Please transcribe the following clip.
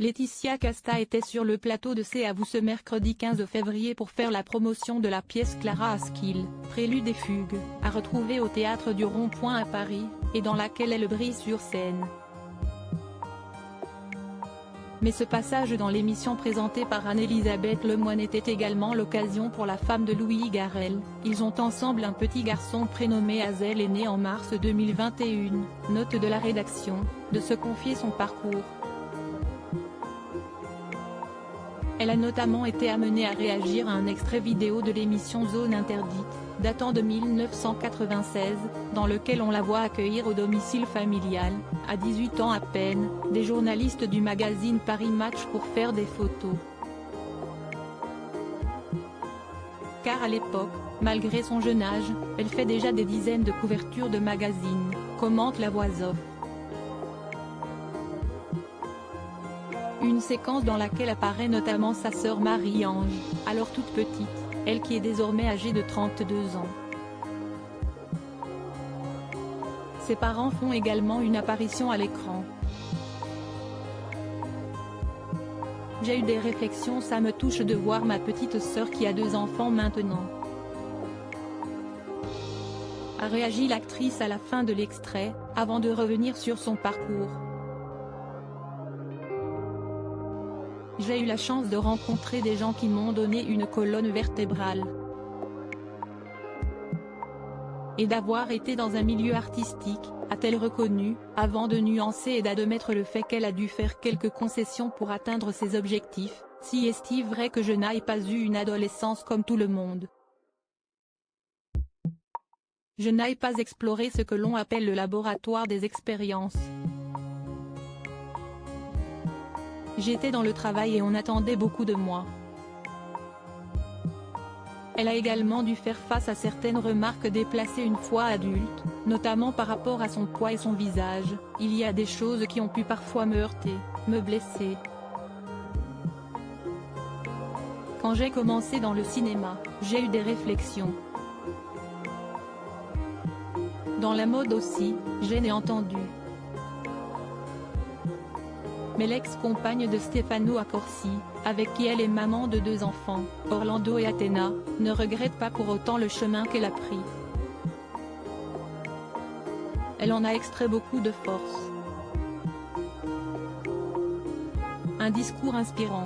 Laetitia Casta était sur le plateau de C'est à vous ce mercredi 15 février pour faire la promotion de la pièce Clara Askill, Prélude et Fugue, à retrouver au Théâtre du Rond-Point à Paris, et dans laquelle elle brille sur scène. Mais ce passage dans l'émission présentée par Anne-Elisabeth Lemoine était également l'occasion pour la femme de Louis Garrel. Ils ont ensemble un petit garçon prénommé Hazel, né en mars 2021, note de la rédaction, de se confier son parcours. Elle a notamment été amenée à réagir à un extrait vidéo de l'émission Zone Interdite, datant de 1996, dans lequel on la voit accueillir au domicile familial, à 18 ans à peine, des journalistes du magazine Paris Match pour faire des photos. Car à l'époque, malgré son jeune âge, elle fait déjà des dizaines de couvertures de magazines, commente la voix off. Une séquence dans laquelle apparaît notamment sa sœur Marie-Ange, alors toute petite, elle qui est désormais âgée de 32 ans. Ses parents font également une apparition à l'écran. J'ai eu des réflexions, ça me touche de voir ma petite sœur qui a 2 enfants maintenant, a réagi l'actrice à la fin de l'extrait, avant de revenir sur son parcours. J'ai eu la chance de rencontrer des gens qui m'ont donné une colonne vertébrale. Et d'avoir été dans un milieu artistique, a-t-elle reconnu, avant de nuancer et d'admettre le fait qu'elle a dû faire quelques concessions pour atteindre ses objectifs. Si est-il vrai que je n'aille pas eu une adolescence comme tout le monde? Je n'aille pas explorer ce que l'on appelle le laboratoire des expériences. J'étais dans le travail et on attendait beaucoup de moi. Elle a également dû faire face à certaines remarques déplacées une fois adulte, notamment par rapport à son poids et son visage. Il y a des choses qui ont pu parfois me heurter, me blesser. Quand j'ai commencé dans le cinéma, j'ai eu des réflexions. Dans la mode aussi, j'ai entendu. Mais l'ex-compagne de Stefano Accorsi, avec qui elle est maman de 2 enfants, Orlando et Athéna, ne regrette pas pour autant le chemin qu'elle a pris. Elle en a extrait beaucoup de force. Un discours inspirant.